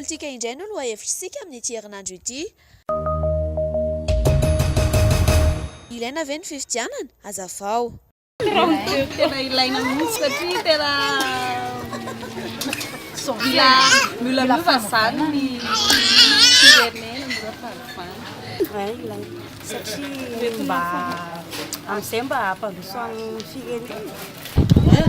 politika indray no lohahevitrisika amin'ny ity herinandro ity. Ilaina ve ny fifidianana? Hazavao. Tena ilaina mihitsy satria tena mila mifazana ny firenena mila fahavana. Ilaina satria mba amin'izay mba hampandrosoan'ny firenena.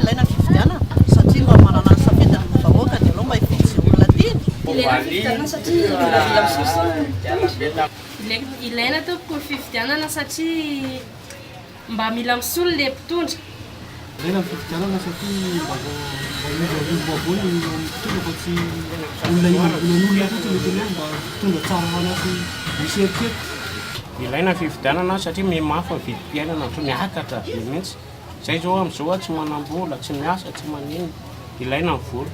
Ilaina fifidianana satria mba manana ny safidiny ny vahoaka dia aloha mba hifidy olona tiany. Ilaina fifidianana satria mila misoso. Ilaina tompoko fifidianana satria mba mila misolo le mpitondra. Ilaina fifidianana satria mba voavoany mpitondra fa tsy olona inan'olona fotsiny tena mba mpitondra tsara anaty misy eritreto. Ilaina fifidianana satria mihamafy vidim-piainana toy miakatra be mihitsy. Zay zao amin'izao tsy manam-bola, tsy miasa, tsy manino. Ilaina ny vola.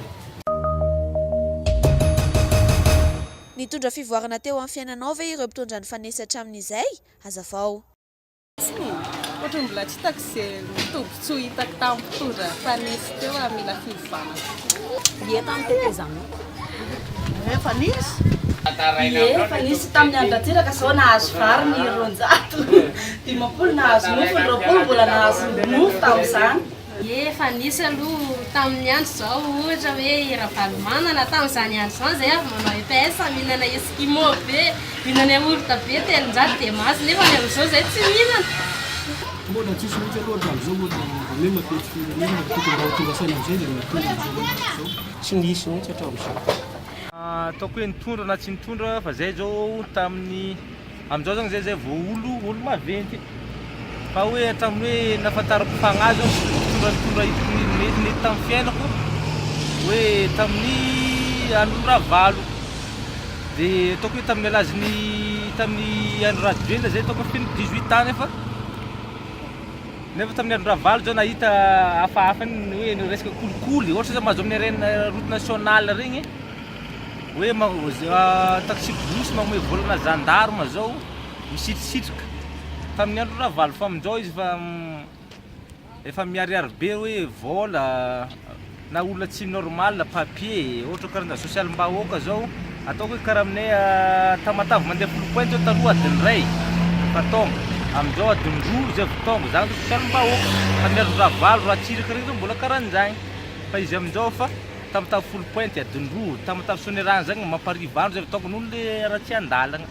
Nitondra fivoarana teo amin'ny fiainanao ve ireo mpitondra ny fanesatra amin'izay? Hazavao. Ohatra mbola tsy hitako izay tombontsoa hitako tamin'ny mpitondra fanesy teo mila fivoarana. Ie tamin'ny tetezana. Efa nisy. Ie fa nisy tamin'ny andran-tsiraka zao nahazo vary ny 220 nahazo mofo, ny 20 mbola nahazo mofo tamin'izany. Efa nisy aloha tamin'ny andro zao ohatra hoe ravalomanana tamin'izany andro zany zay avy manao EPS mihinana eskimo be, mihinana yaourt be telonjato dia maso nefa ny amin'izao zay tsy mihinana. Mbola tsisy mihitsy aloha amin'izao mbola matety firenena tokony mba ho tonga saina amin'izay dia mitondra amin'izao. Tsy nisy mihitsy hatao amin'izao. Ataoko hoe nitondra na tsy nitondra fa zay zao tamin'ny amin'izao zany zay olo maventy fa hoe hatramin'ny hoe nafantarako fagnazy nitondra nety tamin'ny fiainako hoe tamin'ny andro ravalo dia ataoko hoe tamin'ny alaziny tamin'ny andro radioela zay ataoko finy 18 ans nefa tamin'ny andro ravalo zao nahita hafahafa ny hoe resaka kolikoly ohatra zao mahazo amin'ny route nationale regny hoe taxi bus magnome volana gendarme zao misitrisitrika tamin'ny andro ravalo fa amin'izao izy efa miariary be hoe vola na olona tsy normal papier ohatra karazana social mbahoaka zao ataoko hoe karaha aminay tamatavy mandeha 10 points zao taloha adiny ray fa tonga amin'izao adiny roa zay vao tonga zany social mbahoaka tamin'ny andro ravalo ratsiraka regny zao mbola karahan'izany fa izy amin'izao fa tamatavy 10 points adiny roa tamatavy sonerana zany mampariva andro zay vao tonga n'olo le raha tsy andalana.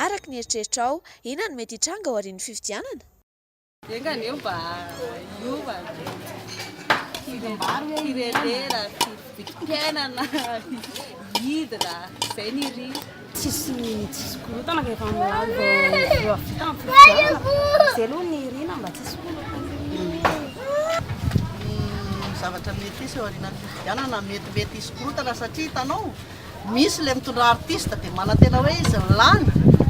Araka ny eritreritrao, inona no mety hitranga ao aorian'ny fifidianana? Engany eo mba iova firenena, fifidianana, hidina, izay ny ry. Tsisy korotana rehefa milaly vao vita amin'ny fifidianana. Izay aloha ny irina mba tsisy korotana. Zavatra mety isy ao aorian'ny fifidianana metimety hisy korotana satria hitanao misy le mitondra artista dia manantena hoe izy ny lany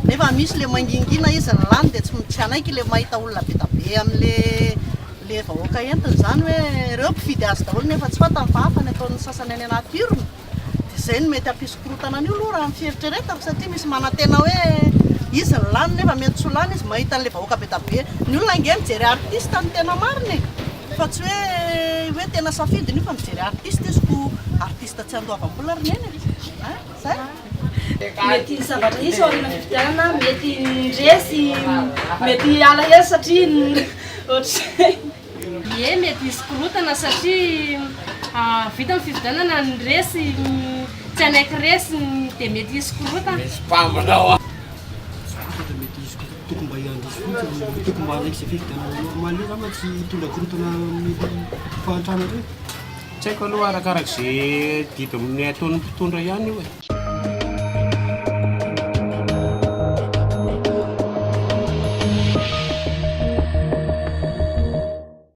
nefa misy le mangingina izy ny lany dia tsy anaiky le mahita olona be da be amin'le vahoaka entiny zany hoe ireo mpifidy azy daholo nefa tsy fantany fa hafa ny ataon'ny sasany any anaty urne dia izay no mety hampisy korotana an'io aloha raha mifieritrereta satria misy manantena hoe izy ny lany nefa mety tsy ho lany izy mahita an'le vahoaka be da be ny olona nge mijery artista ny tena mariny fa tsy hoe tena safidiny io fa mijery artista izy ko artista tsy andoavam-bola rineny zay. Mety zavatra isy ao aoriana fifidianana, mety ndresy, mety alahelo satria ohatr'izay. Ie mety hisy korotana satria vita amin'ny fifidianana ndresy tsy anaiky resy dia mety hisy korotana. Tokony mba hiandrisy fotsiny, tokony mba anaiky izay fifidianana normal io zany tsy hitondra korotana amin'ny fahantrana ireo. Tsy haiko aloha arakarak'izay didy amin'ny ataon'ny mpitondra ihany io e.